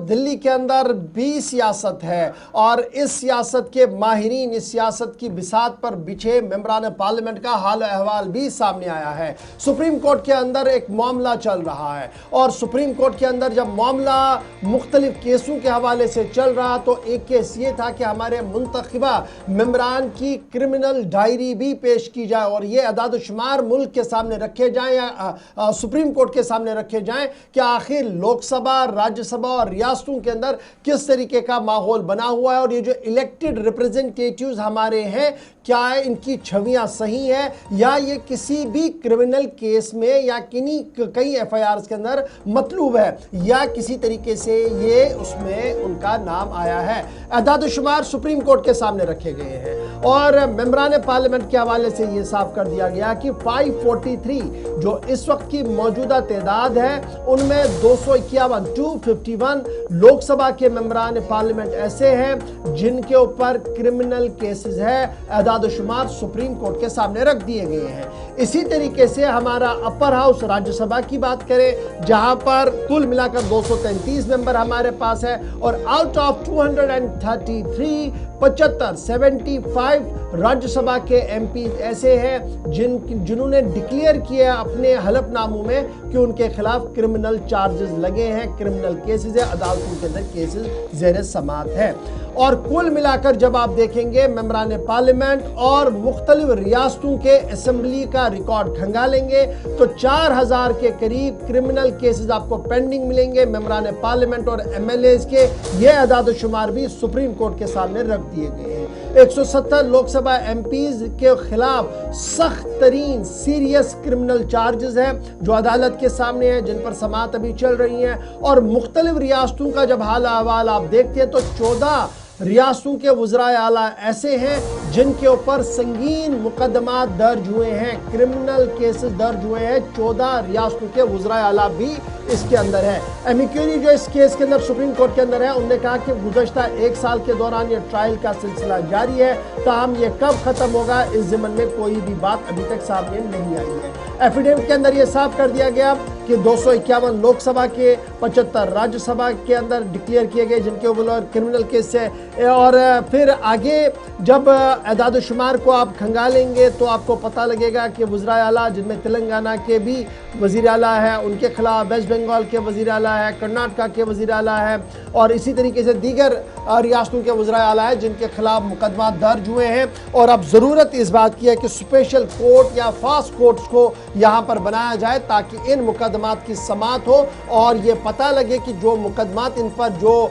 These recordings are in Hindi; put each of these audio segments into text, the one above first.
दिल्ली के अंदर भी सियासत है और इस सियासत के माहिरीन, इस सियासत की बिसात पर बिछे मेंबरान पार्लियामेंट का हाल अहवाल भी सामने आया है। सुप्रीम कोर्ट के अंदर एक मामला चल रहा है और सुप्रीम कोर्ट के अंदर जब मामला मुख्तलिफ केसों के हवाले से चल रहा तो एक केस ये था कि हमारे मुंतखबा मेंबरान की क्रिमिनल डायरी भी पेश की जाए और ये अदाद-ओ-शुमार मुल्क के सामने रखे जाएं या सुप्रीम कोर्ट के सामने रखे जाएं कि आखिर लोकसभा, राज्यसभा और रियासतों के अंदर किस तरीके का माहौल बना हुआ है और ये जो इलेक्टेड रिप्रेजेंटेटिव्स हमारे हैं, क्या इनकी छवियां सही हैं या ये किसी भी क्रिमिनल केस में या कई एफआईआर के अंदर मतलूब है या किसी तरीके से ये उसमें उनका नाम आया है। अदाद-ओ-शुमार सुप्रीम कोर्ट के सामने रखे गए हैं और मेंबरान पार्लियामेंट के हवाले से ये साफ कर दिया गया कि 543 जो इस वक्त की मौजूदा तादाद है उनमें 251 लोकसभा के मेंबरान पार्लियामेंट ऐसे हैं जिनके ऊपर क्रिमिनल केसेस है, अदाद-ओ-शुमार सुप्रीम कोर्ट के सामने रख दिए गए हैं। इसी तरीके से हमारा अपर हाउस राज्यसभा की बात करें जहां पर कुल मिलाकर 233 मेंबर हमारे पास है और आउट ऑफ 233 75 राज्यसभा के एमपी ऐसे हैं जिन्होंने डिक्लेयर किया अपने हलफनामों में कि उनके खिलाफ क्रिमिनल चार्जेस लगे हैं, क्रिमिनल केसेस है, अदालतों के अंदर केसेस जेर समाअत है। और कुल मिलाकर जब आप देखेंगे मेंबरान पार्लियामेंट और मुख्तलिफ रियासतों के असेंबली का रिकॉर्ड खंगालेंगे तो 4000 के करीब क्रिमिनल केसेस आपको पेंडिंग मिलेंगे मेंबरान पार्लियामेंट और एमएलए के। ये अदाद-ओ-शुमार भी सुप्रीम कोर्ट के सामने रख दिए गए हैं। 170 लोकसभा एमपीज के खिलाफ सख्त तरीन सीरियस क्रिमिनल चार्जेस हैं जो अदालत के सामने हैं, जिन पर समाअत अभी चल रही हैं। और मुख्तलिफ रियासतों का जब हाल अहवाल आप देखते हैं तो 14 रियासतों के वज़राए आला ऐसे हैं जिनके ऊपर संगीन मुकदमात दर्ज हुए हैं, क्रिमिनल केसेस दर्ज हुए हैं। 14 रियासतों के वज़राए आला भी इसके अंदर है। एमिक्यूरी जो इस केस के अंदर सुप्रीम कोर्ट के अंदर है उन्होंने कहा कि गुज़श्ता 1 साल के दौरान ये ट्रायल का सिलसिला जारी है, ताहम ये कब खत्म होगा इस ज़िम्मन में कोई भी बात अभी तक सामने नहीं आई है। एफिडेविट के अंदर यह साफ कर दिया गया कि 251 लोकसभा के 75 राज्यसभा के अंदर डिक्लेयर किए गए जिनके ऊपर क्रिमिनल केस है। और फिर आगे जब अदाद-ओ-शुमार को आप खंगालेंगे तो आपको पता लगेगा कि वज़राए आला जिनमें तेलंगाना के भी वज़ीर आला है, उनके खिलाफ वेस्ट बंगाल के वज़ीर आला है, कर्नाटका के वज़ीर आला है और इसी तरीके से दीगर रियासतों के वज़राए आला है जिनके खिलाफ मुकदमा दर्ज हुए हैं। और अब ज़रूरत इस बात की है कि स्पेशल कोर्ट या फास्ट कोर्ट्स को यहाँ पर बनाया जाए ताकि इन मुकदमात की समाअत हो और ये पता लगे कि जो मुकदमात इन पर, जो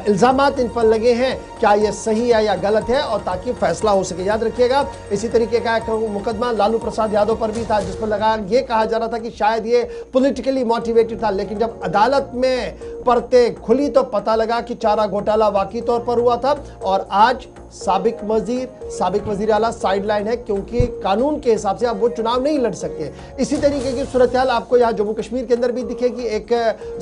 इल्ज़ामात इन पर लगे हैं, क्या ये सही है या गलत है और ताकि फैसला हो सके। याद रखिएगा इसी तरीके का एक मुकदमा लालू प्रसाद यादव पर भी था जिस पर ये कहा जा रहा था कि शायद ये पॉलिटिकली मोटिवेटेड था, लेकिन जब अदालत में परतें खुली तो पता लगा कि चारा घोटाला वाकई तौर पर हुआ था। और आज साबिक वजीर आला साइड लाइन है क्योंकि कानून के हिसाब से अब वो चुनाव नहीं लड़ सकते। इसी तरीके की सूरत हाल आपको यहाँ जम्मू कश्मीर के अंदर भी दिखेगी। एक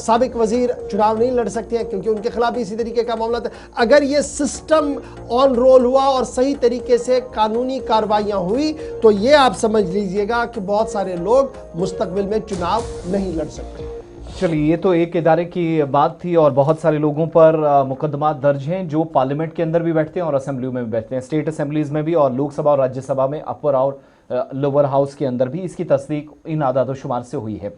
साबिक वजीर चुनाव नहीं लड़ सकते हैं क्योंकि उनके खिलाफ भी इसी तरीके का मामला था। अगर ये सिस्टम ऑन रोल हुआ और सही तरीके से कानूनी कार्रवाइयां हुई तो ये आप समझ लीजिएगा कि बहुत सारे लोग मुस्तकबिल में चुनाव नहीं लड़ सकते। चलिए, ये तो एक इदारे की बात थी और बहुत सारे लोगों पर मुकदमा दर्ज हैं जो पार्लियामेंट के अंदर भी बैठते हैं और असेंबली में भी बैठते हैं, स्टेट असेंबलीज में भी और लोकसभा और राज्यसभा में अपर और लोअर हाउस के अंदर भी। इसकी तस्दीक इन आदाद-ओ-शुमार से हुई है।